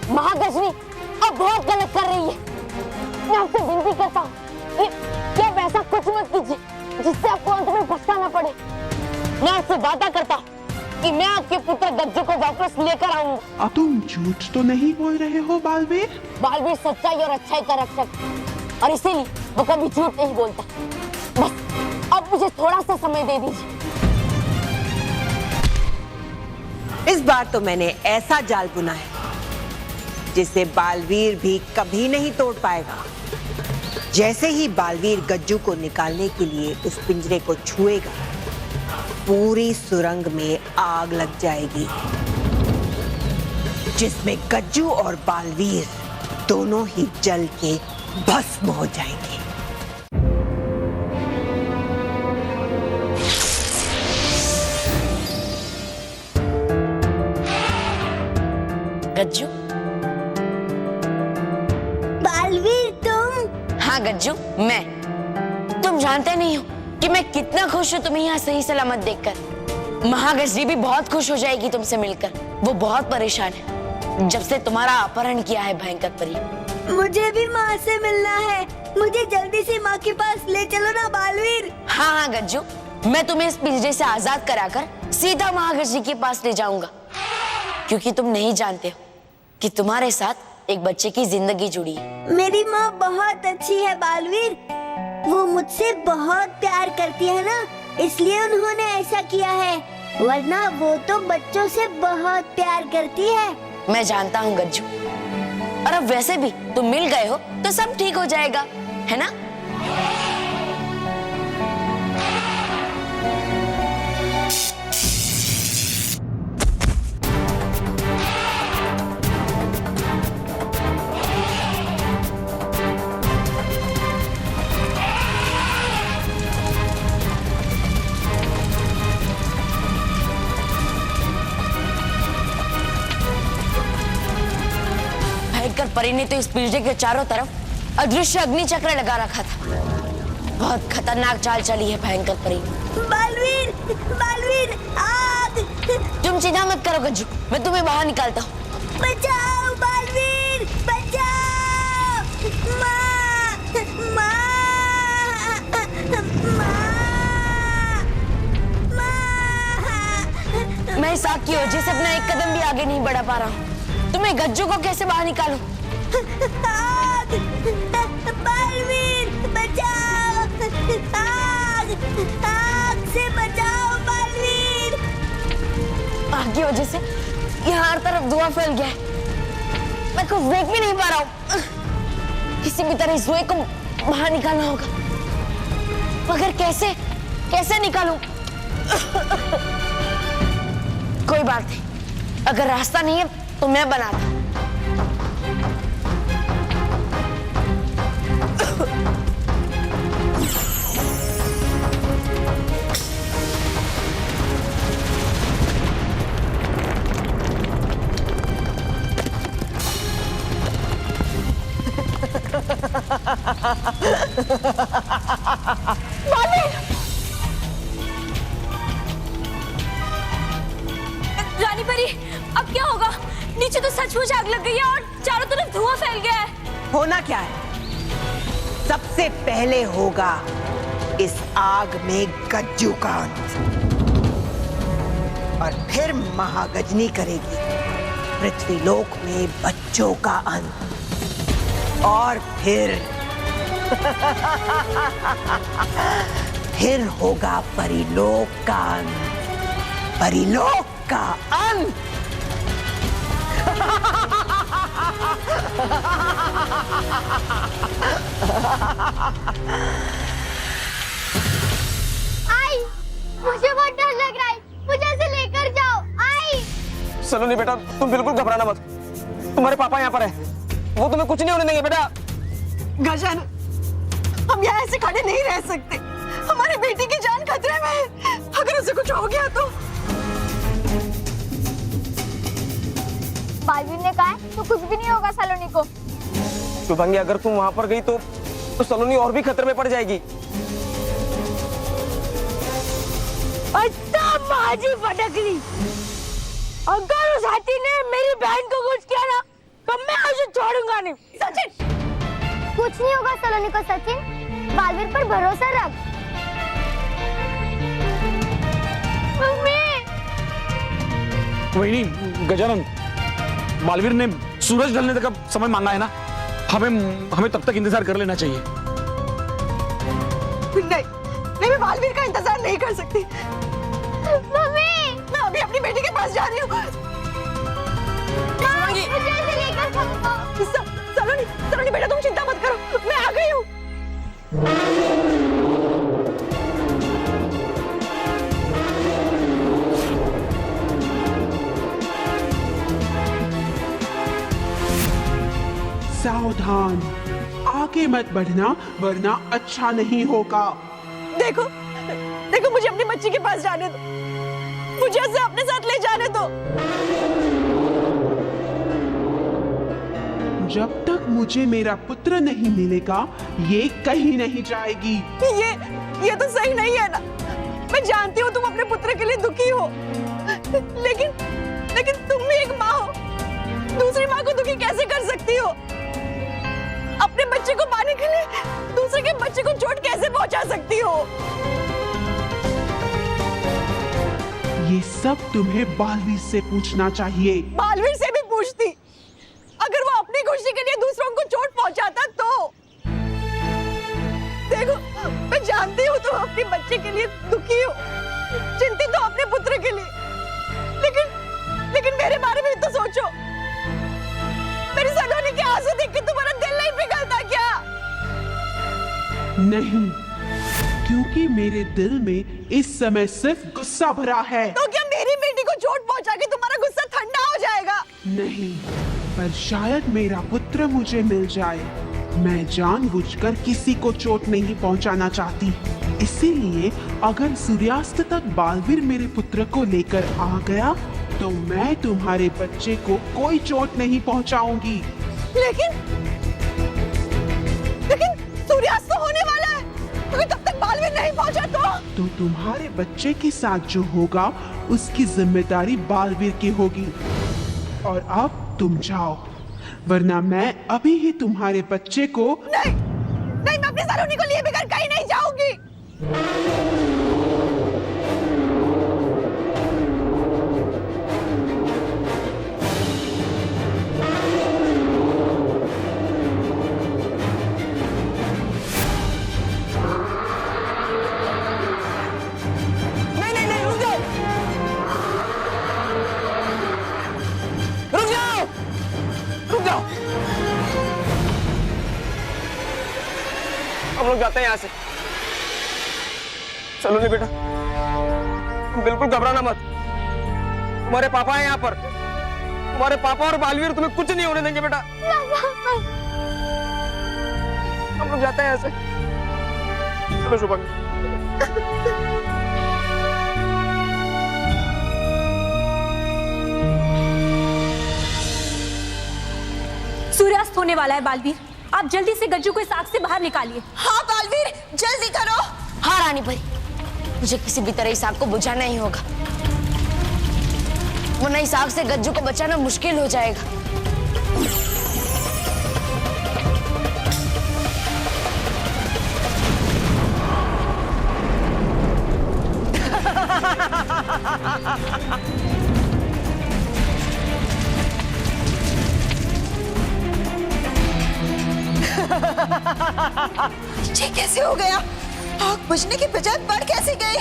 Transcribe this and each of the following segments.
महागजनी अब बहुत गलत कर रही है। मैं आपसे विनती करता हूँ कि आप ऐसा कुछ मत कीजिए जिससे आपको अंत में पछताना पड़े। मैं आपसे वादा करता हूँ कि मैं आपके पुत्र गज्जू को वापस लेकर आऊंगा। अब तुम झूठ तो नहीं बोल रहे हो बालवीर? बालवीर सच्चाई और अच्छाई का रक्षक है और इसीलिए वो कभी झूठ नहीं बोलता। बस अब मुझे थोड़ा सा समय दे दीजिए। इस बार तो मैंने ऐसा जाल बुना है जिसे बालवीर भी कभी नहीं तोड़ पाएगा। जैसे ही बालवीर गज्जू को निकालने के लिए उस पिंजरे को छुएगा, पूरी सुरंग में आग लग जाएगी, जिसमें गज्जू और बालवीर दोनों ही जल के भस्म हो जाएंगे। गज्जू, बालवीर तुम? हाँ गज्जू, मैं। तुम जानते नहीं हो कि मैं कितना खुश हूँ तुम्हें यहाँ सही सलामत देखकर। महागजनी भी बहुत खुश हो जाएगी तुमसे मिलकर। वो बहुत परेशान है जब से तुम्हारा अपहरण किया है भयंकर परी। मुझे भी माँ से मिलना है। मुझे जल्दी से माँ के पास ले चलो ना बालवीर। हाँ हाँ गज्जू, मैं तुम्हें इस पिंजरे से आजाद कराकर सीधा महागजनी के पास ले जाऊंगा, क्योंकि तुम नहीं जानते हो कि तुम्हारे साथ एक बच्चे की जिंदगी जुड़ी है। मेरी माँ बहुत अच्छी है बालवीर। वो मुझसे बहुत प्यार करती है ना, इसलिए उन्होंने ऐसा किया है, वरना वो तो बच्चों से बहुत प्यार करती है। मैं जानता हूँ गज्जू, और अब वैसे भी तुम मिल गए हो तो सब ठीक हो जाएगा, है ना? परी ने तो इस पिंजरे के चारों तरफ अदृश्य अग्नि चक्र लगा रखा था। बहुत खतरनाक चाल चली है भयंकर परी। बालवीर, बालवीर, आग! तुम चिंता मत करो गज्जू, मैं तुम्हें बाहर निकालता हूँ। बचाओ बालवीर, बचाओ! माँ, माँ, माँ, मैं इस आग की वजह से अपना एक कदम भी आगे नहीं बढ़ा पा रहा हूँ। तुम्हें गज्जू को कैसे बाहर निकालूं? आग! बालवीर, बचाओ! आग! आग से बचाओ बालवीर! आग की वजह से यहाँ हर तरफ धुआं फैल गया है। मैं कुछ देख भी नहीं पा रहा हूँ। किसी भी तरह इस धुएं को बाहर निकालना होगा, मगर कैसे कैसे निकालूं? कोई बात नहीं, अगर रास्ता नहीं है तो मैं बनाता हूं। रानी परी, अब क्या होगा? नीचे तो सचमुच आग लग गई है और चारों तरफ धुआं फैल गया है। होना क्या है? सबसे पहले होगा इस आग में गज्जू का अंत, और फिर महागजनी करेगी पृथ्वीलोक में बच्चों का अंत, और फिर होगा परीलोक का अंत। परीलोक का अंत। आई, मुझे बहुत डर लग रहा है, मुझे ऐसे लेकर जाओ। आई! सलोनी बेटा, तुम बिल्कुल घबराना मत। तुम्हारे पापा यहाँ पर है, वो तुम्हें कुछ नहीं होने देंगे बेटा। गजन, हम यहाँ ऐसे खड़े नहीं रह सकते। हमारी बेटी की जान खतरे में है। अगर उसे कुछ हो गया तो। बालवीर ने कहा है तो कुछ भी नहीं होगा सलोनी को। शुभांगी, अगर तुम वहां पर गई तो सलोनी और भी खतरे में पड़ जाएगी। अच्छा माजी फटकली, अगर उस हाथी ने मेरी बहन को कुछ किया ना तो मैं उसे छोड़ूंगा नहीं। सचिन, कुछ नहीं होगा सलोनी को सचिन, बालवीर पर भरोसा रख। मम्मी, वही नहीं गजानन, बालवीर ने सूरज ढलने तक का समय मांगा है ना, हमें तब तक इंतजार कर लेना चाहिए। नहीं, मैं बालवीर का इंतजार नहीं कर सकती। मम्मी, मैं अभी अपनी बेटी के पास जा रही हूँ। मुझे ऐसे लेकर चलो। सलोनी बेटा तुम चिंता मत करो, मैं आ गई हूँ। सावधान, आगे मत बढ़ना वरना अच्छा नहीं होगा। देखो मुझे अपनी बच्ची के पास जाने दो, मुझे उसे अपने साथ ले जाने दो। जब तक मुझे मेरा पुत्र नहीं मिलेगा ये कहीं नहीं जाएगी। ये तो सही नहीं है ना। मैं जानती हूँ तुम अपने पुत्र के लिए दुखी हो, लेकिन तुम भी एक माँ हो, दूसरी माँ को दुखी कैसे कर सकती हो? अपने बच्चे को पाने के लिए दूसरे के बच्चे को चोट कैसे पहुंचा सकती हो? ये सब तुम्हें बालवीर से पूछना चाहिए। बालवीर से भी पूछती, अगर वो अपनी खुशी के लिए दूसरों को चोट पहुंचाता तो। देखो, मैं जानती हूँ तुम अपने बच्चे के लिए दुखी हो, चिंतित हो अपने पुत्र के लिए, लेकिन मेरे बारे में भी तो सोचो। मेरी सलोनी के आंसू देख के तुम्हारा दिल नहीं पिघलता क्या? नहीं, क्योंकि मेरे दिल में इस समय सिर्फ गुस्सा भरा है। तो क्या मेरी बेटी को चोट पहुंचा के तुम्हारा गुस्सा ठंडा हो जाएगा? नहीं, पर शायद मेरा पुत्र मुझे मिल जाए। मैं जानबूझकर किसी को चोट नहीं पहुंचाना चाहती, इसीलिए अगर सूर्यास्त तक बालवीर मेरे पुत्र को लेकर आ गया तो मैं तुम्हारे बच्चे को कोई चोट नहीं पहुंचाऊंगी। लेकिन सूर्यास्त तो होने वाला है, क्योंकि तब तक बालवीर नहीं पहुंचा तो तुम्हारे बच्चे के साथ जो होगा उसकी जिम्मेदारी बालवीर की होगी। और अब तुम जाओ, वरना मैं अभी ही तुम्हारे बच्चे को। नहीं, मैं अपनी सलोनी को लिए बगैर कहीं नहीं जाऊंगी। नहीं, रुक जाओ। हम लोग जाते हैं यहाँ से। सलोनी बेटा, तुम बिल्कुल घबराना मत। तुम्हारे पापा हैं यहाँ पर। तुम्हारे पापा और बालवीर तुम्हें कुछ नहीं होने देंगे बेटा। हम लोग जाते हैं यहाँ से। चलो शुभांगी। सूर्यास्त होने वाला है बालवीर, आप जल्दी से गज्जू को इस आग से बाहर निकालिए। हाँ बालवीर, जल्दी करो। हाँ रानी परी, मुझे किसी भी तरह इस आग को बुझाना ही होगा, वरना इस आग से गज्जू को बचाना मुश्किल हो जाएगा। ये कैसे हो गया? आग बुझने के बजाय बढ़ कैसे गई?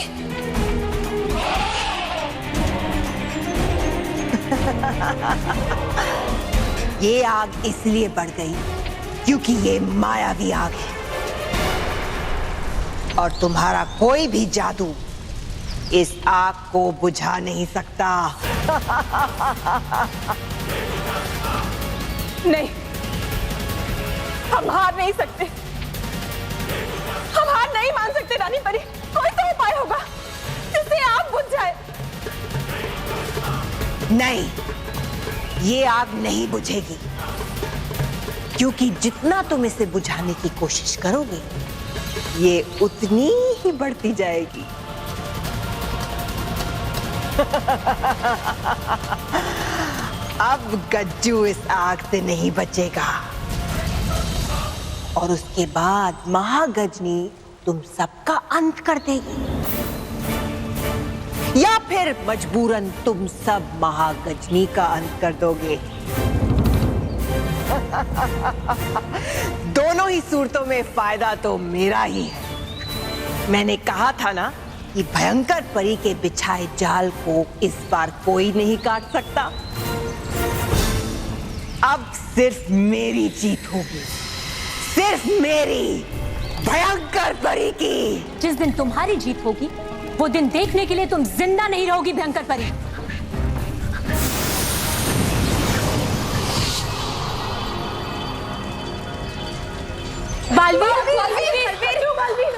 ये आग इसलिए बढ़ गई क्योंकि ये मायावी आग है और तुम्हारा कोई भी जादू इस आग को बुझा नहीं सकता। नहीं, हम हार नहीं सकते, हम हार नहीं मान सकते रानी परी। कोई तो उपाय होगा जिससे आग बुझ जाए। नहीं, ये आग नहीं बुझेगी, क्योंकि जितना तुम इसे बुझाने की कोशिश करोगे ये उतनी ही बढ़ती जाएगी। अब गज्जू इस आग से नहीं बचेगा और उसके बाद महागजनी तुम सबका अंत कर देगी, या फिर मजबूरन तुम सब महागजनी का अंत कर दोगे। दोनों ही सूरतों में फायदा तो मेरा ही है। मैंने कहा था ना कि भयंकर परी के बिछाए जाल को इस बार कोई नहीं काट सकता। अब सिर्फ मेरी जीत होगी, सिर्फ मेरी, भयंकर परी की। जिस दिन तुम्हारी जीत होगी वो दिन देखने के लिए तुम जिंदा नहीं रहोगी भयंकर परी। बालवीर, बालवीर, बालवीर,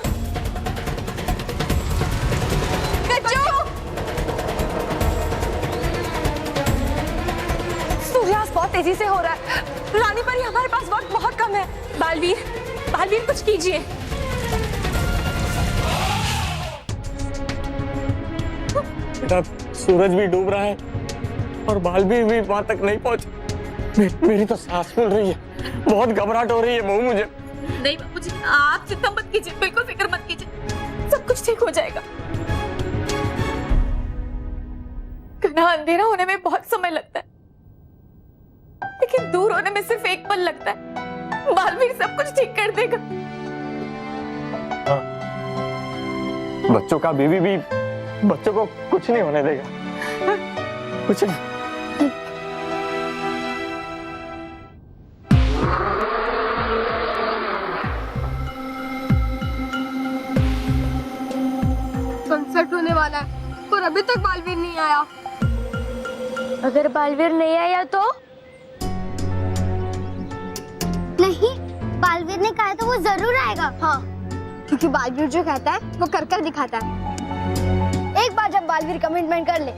सूर्यास्त बहुत तेजी से हो रहा है रानी परी, हमारे पास वक्त बहुत कम है। बालवीर, बालवीर कुछ कीजिए। बेटा सूरज भी डूब रहा है और बालवीर भी वहां तक नहीं पहुंचे। मेरी तो सांस फूल रही है, बहुत घबराहट हो रही है बहू मुझे। नहीं बाबूजी, आप चिंता मत कीजिए, बिल्कुल फिक्र मत कीजिए, सब कुछ ठीक हो जाएगा। घना अंधेरा होने में बहुत समय लगता है, लेकिन दूर होने में सिर्फ एक पल लगता है। बालवीर सब कुछ ठीक कर देगा। बच्चों का बीवी भी बच्चों को कुछ नहीं होने देगा, कुछ नहीं। कंसर्ट होने वाला है और अभी तक बालवीर नहीं आया। अगर बालवीर नहीं आया तो? नहीं, बालवीर ने कहा तो वो जरूर आएगा। हाँ, क्योंकि बालवीर जो कहता है वो कर कर दिखाता है। एक बार जब बालवीर कमिटमेंट कर ले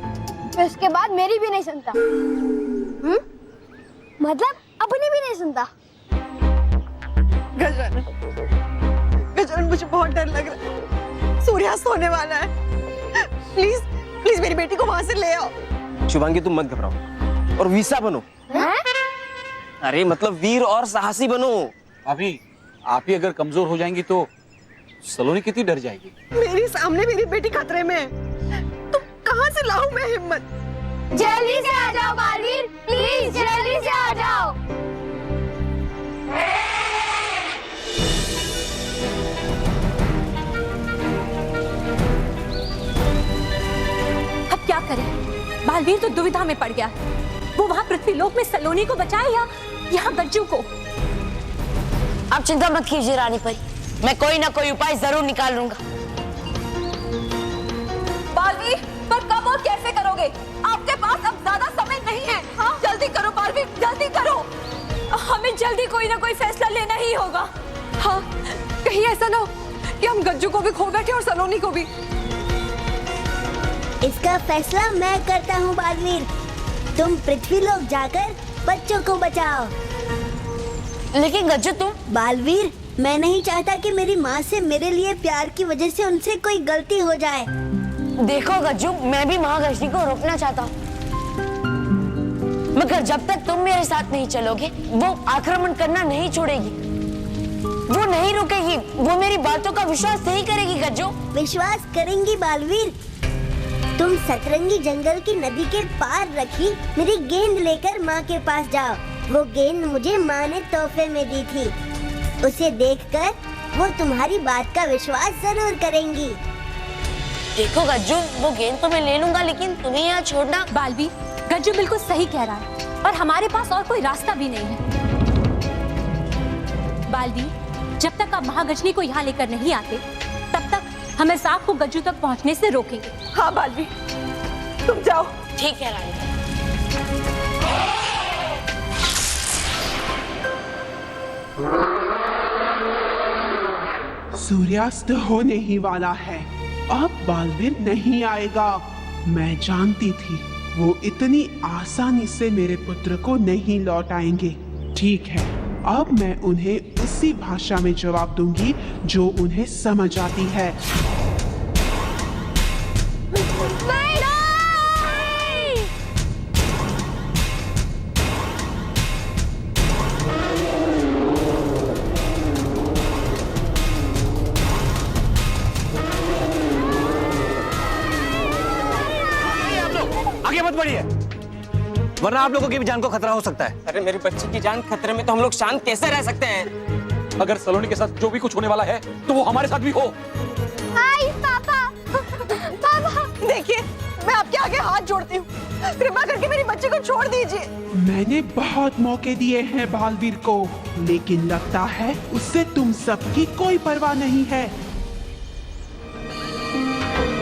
फिर उसके बाद मेरी भी नहीं सुनता। मतलब अपनी भी नहीं सुनता। गजन, गजन मुझे बहुत डर लग रहा है। सूर्यास्त होने वाला है। प्लीज प्लीज मेरी बेटी को वहां से ले आओ। शुभांगी तुम मत घबराओ और वीसा बनो। अरे मतलब वीर और साहसी बनो। अभी आप ही अगर कमजोर हो जाएंगी तो सलोनी कितनी डर जाएगी। मेरे सामने मेरी बेटी खतरे में है, तो कहां से लाऊं मैं हिम्मत? जल्दी से आ जाओ बालवीर, प्लीज जल्दी से आ जाओ। अब क्या करें? बालवीर तो दुविधा में पड़ गया। वो वहां पृथ्वीलोक में सलोनी को बचाए या यहाँ गज्जू को? आप चिंता मत कीजिए रानी परी, मैं कोई ना कोई उपाय जरूर निकाल लूंगा। बालवीर, पर कब और कैसे करोगे? आपके पास अब ज्यादा समय नहीं है। हाँ, जल्दी करो बालवीर, जल्दी करो। हमें जल्दी कोई ना कोई फैसला लेना ही होगा। हाँ, कहीं ऐसा ना हो कि हम गज्जू को भी खो बैठे और सलोनी को भी। इसका फैसला मैं करता हूँ बालवीर। तुम पृथ्वीलोक जाकर बच्चों को बचाओ। लेकिन गज्जू तुम? बालवीर, मैं नहीं चाहता कि मेरी माँ से मेरे लिए प्यार की वजह से उनसे कोई गलती हो जाए। देखो गज्जू, मैं भी महागजनी को रोकना चाहता हूँ, मगर जब तक तुम मेरे साथ नहीं चलोगे वो आक्रमण करना नहीं छोड़ेगी। वो नहीं रुकेगी, वो मेरी बातों का विश्वास नहीं करेगी गज्जू। विश्वास करेंगी बालवीर। तुम सतरंगी जंगल की नदी के पार रखी मेरी गेंद लेकर माँ के पास जाओ। वो गेंद मुझे माँ ने तोहफे में दी थी। उसे देखकर वो तुम्हारी बात का विश्वास जरूर करेंगी। देखो गज्जू, वो गेंद तो मैं ले लूंगा, लेकिन तुम्हें यहाँ छोड़ना। बालवीर, गज्जू बिल्कुल सही कह रहा है और हमारे पास और कोई रास्ता भी नहीं है। बालवीर, जब तक आप महागजनी को यहाँ लेकर नहीं आते तब तक हम इस आग को गज्जू तक पहुँचने से रोकेंगे। हाँ बालवीर, तुम जाओ। ठीक है रानी। सूर्यास्त होने ही वाला है, अब बालवीर नहीं आएगा। मैं जानती थी वो इतनी आसानी से मेरे पुत्र को नहीं लौटाएंगे। ठीक है, अब मैं उन्हें उसी भाषा में जवाब दूंगी जो उन्हें समझ आती है। आगे मत बढ़िए, वरना आप लोगों की भी जान को खतरा हो सकता है। अरे मेरी बच्ची की जान खतरे में तो हम लोग शांत कैसे रह सकते हैं? अगर सलोनी के साथ जो भी कुछ होने वाला है तो वो हमारे साथ भी हो। हाय पापा। पापा देखिए, मैं आपके आगे हाथ जोड़ती हूँ, कृपा करके मेरी बच्ची को छोड़ दीजिए। मैंने बहुत मौके दिए हैं बालवीर को, लेकिन लगता है उससे तुम सबकी कोई परवाह नहीं है।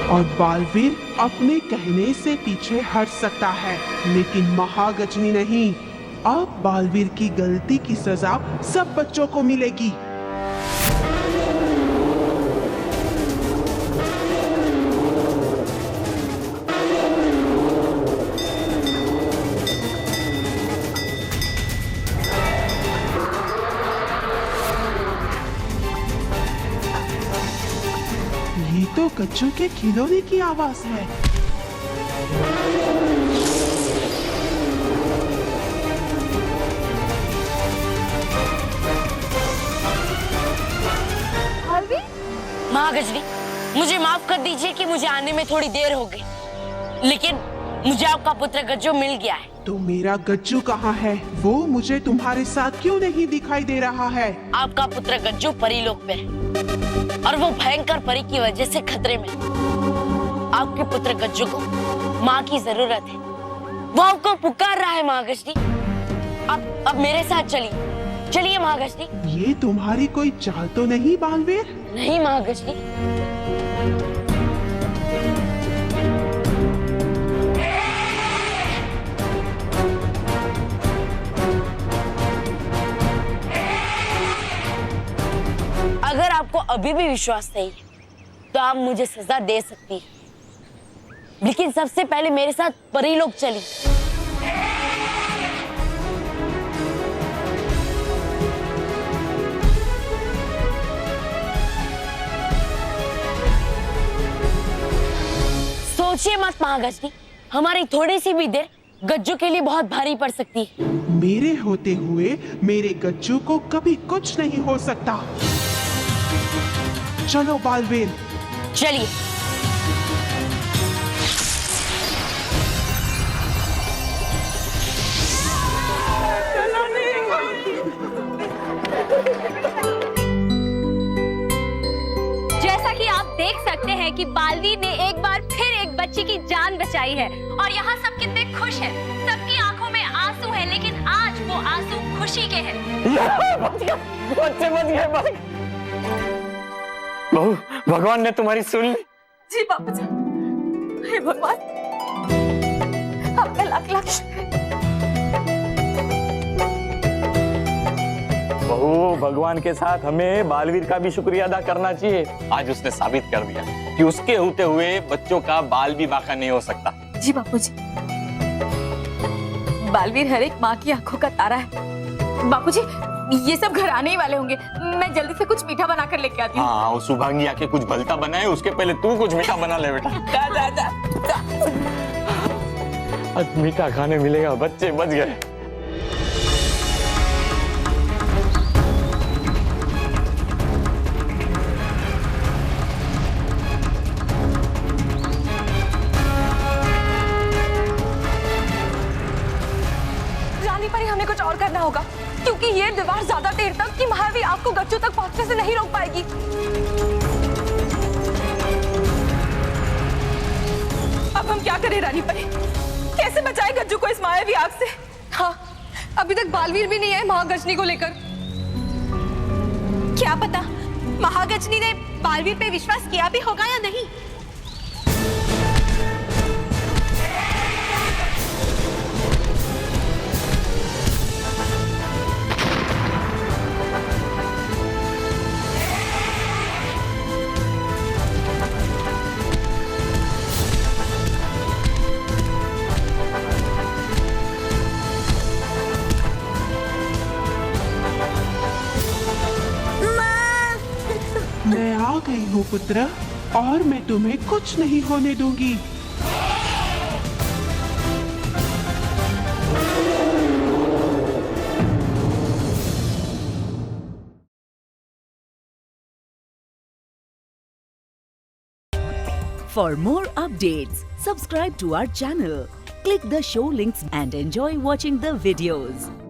और बालवीर अपने कहने से पीछे हट सकता है, लेकिन महागजनी नहीं। अब बालवीर की गलती की सजा सब बच्चों को मिलेगी। ये तो कच्चू के खिलौने की आवाज है। महागजनी, मुझे माफ कर दीजिए कि मुझे आने में थोड़ी देर हो गई, लेकिन मुझे आपका पुत्र गज्जू मिल गया है। तो मेरा गज्जू कहाँ है? वो मुझे तुम्हारे साथ क्यों नहीं दिखाई दे रहा है? आपका पुत्र गज्जू परीलोक में है और वो भयंकर परी की वजह से खतरे में। आपके पुत्र गज्जू को माँ की जरूरत है, वो आपको पुकार रहा है महागजनी। अब मेरे साथ चलिए, चलिए महागजनी। ये तुम्हारी कोई चाल तो नहीं बालवीर? नहीं महागजनी। अगर आपको अभी भी विश्वास नहीं है तो आप मुझे सजा दे सकती हैं, लेकिन सबसे पहले मेरे साथ परीलोक चलिए। सोचिए मत महागजनी, हमारी थोड़ी सी भी देर गज्जू के लिए बहुत भारी पड़ सकती है। मेरे होते हुए मेरे गज्जू को कभी कुछ नहीं हो सकता। चलो बालवीर, चलिए। जैसा कि आप देख सकते हैं कि बालवीर ने एक बार फिर एक बच्ची की जान बचाई है और यहाँ सब कितने खुश हैं। सबकी आंखों में आंसू है, लेकिन आज वो आंसू खुशी के हैं। बच्चे बच गए। बहू, भगवान ने तुम्हारी सुन ली। जी बाबूजी, हे भगवान, आपका लाख लाख शुक्र। बहू, भगवान के साथ हमें बालवीर का भी शुक्रिया अदा करना चाहिए। आज उसने साबित कर दिया कि उसके होते हुए बच्चों का बाल भी बाका नहीं हो सकता। जी बापूजी, बालवीर हर एक माँ की आंखों का तारा है। बापूजी, ये सब घर आने ही वाले होंगे, मैं जल्दी से कुछ मीठा बना कर लेके आती हूँ। हाँ, वो सुभांगी आके कुछ भलता बनाए, उसके पहले तू कुछ मीठा बना ले बेटा। आज मीठा खाने मिलेगा, बच्चे बच गए। रानी परी, हमें कुछ और करना होगा, क्योंकि ये दीवार ज्यादा देर तक कि महावीर आपको गज्जू तक पहुंचने से नहीं रोक पाएगी। अब हम क्या करें रानी परी? कैसे बचाए गज्जू को इस मायावी आग से? हाँ, अभी तक बालवीर भी नहीं है महागजनी को लेकर। क्या पता महागजनी ने बालवीर पे विश्वास किया भी होगा या नहीं। मैं आ गई हूँ पुत्र, और मैं तुम्हें कुछ नहीं होने दूंगी। For more updates, subscribe to our channel, Click the show links and enjoy watching the videos.